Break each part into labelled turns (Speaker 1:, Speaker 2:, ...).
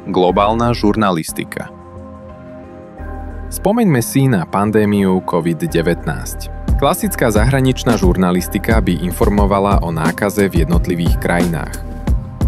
Speaker 1: Globálna žurnalistika. Spomeňme si na pandémiu COVID-19. Klasická zahraničná žurnalistika by informovala o nákaze v jednotlivých krajinách.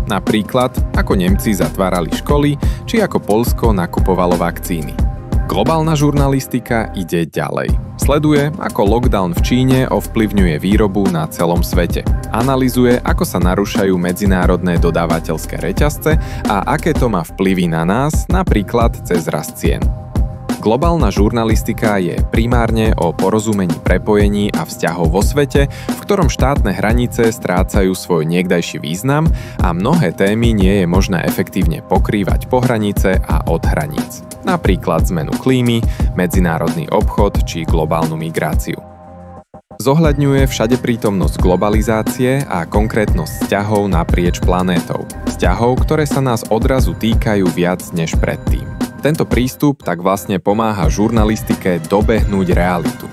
Speaker 1: Napríklad, ako Nemci zatvárali školy, či ako Poľsko nakupovalo vakcíny. Globálna žurnalistika ide ďalej. Sleduje, ako lockdown v Číne ovplyvňuje výrobu na celom svete. Analyzuje, ako sa narúšajú medzinárodné dodávateľské reťazce a aké to má vplyvy na nás, napríklad cez rast cien. Globálna žurnalistika je primárne o porozumení prepojení a vzťahov vo svete, v ktorom štátne hranice strácajú svoj niekdajší význam a mnohé témy nie je možné efektívne pokrývať po hranice a od hraníc. Napríklad zmenu klímy, medzinárodný obchod či globálnu migráciu. Zohľadňuje všade prítomnosť globalizácie a konkrétnosť vzťahov naprieč planétou. Vzťahov, ktoré sa nás odrazu týkajú viac než predtým. Tento prístup tak vlastne pomáha žurnalistike dobehnúť realitu.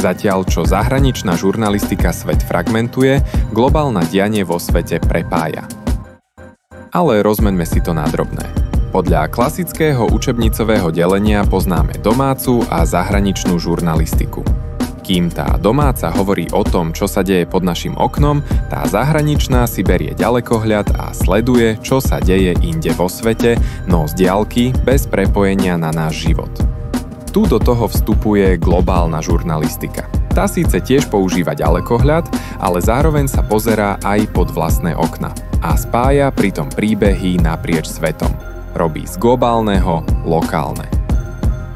Speaker 1: Zatiaľ, čo zahraničná žurnalistika svet fragmentuje, globálne dianie vo svete prepája. Ale rozmeňme si to na drobné. Podľa klasického učebnicového delenia poznáme domácu a zahraničnú žurnalistiku. Kým tá domáca hovorí o tom, čo sa deje pod našim oknom, tá zahraničná si berie ďalekohľad a sleduje, čo sa deje inde vo svete, no z diaľky, bez prepojenia na náš život. Tu do toho vstupuje globálna žurnalistika. Tá síce tiež používa ďalekohľad, ale zároveň sa pozerá aj pod vlastné okna a spája pritom príbehy naprieč svetom. Robí z globálneho lokálne.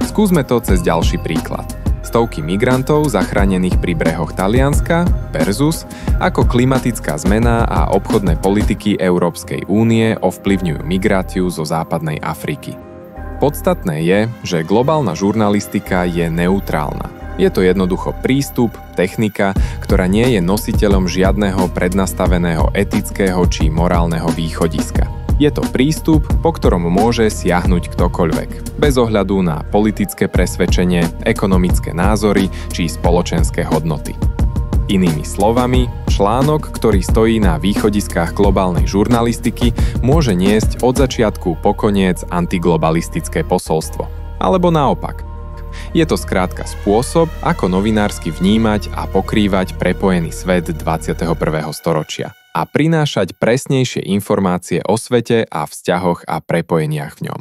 Speaker 1: Skúsme to cez ďalší príklad. Stovky migrantov zachránených pri brehoch Talianska versus ako klimatická zmena a obchodné politiky Európskej únie ovplyvňujú migráciu zo západnej Afriky. Podstatné je, že globálna žurnalistika je neutrálna. Je to jednoducho prístup, technika, ktorá nie je nositeľom žiadneho prednastaveného etického či morálneho východiska. Je to prístup, po ktorom môže siahnuť ktokoľvek, bez ohľadu na politické presvedčenie, ekonomické názory či spoločenské hodnoty. Inými slovami, článok, ktorý stojí na východiskách globálnej žurnalistiky, môže niesť od začiatku po koniec antiglobalistické posolstvo. Alebo naopak. Je to skrátka spôsob, ako novinársky vnímať a pokrývať prepojený svet 21. storočia a prinášať presnejšie informácie o svete a vzťahoch a prepojeniach v ňom.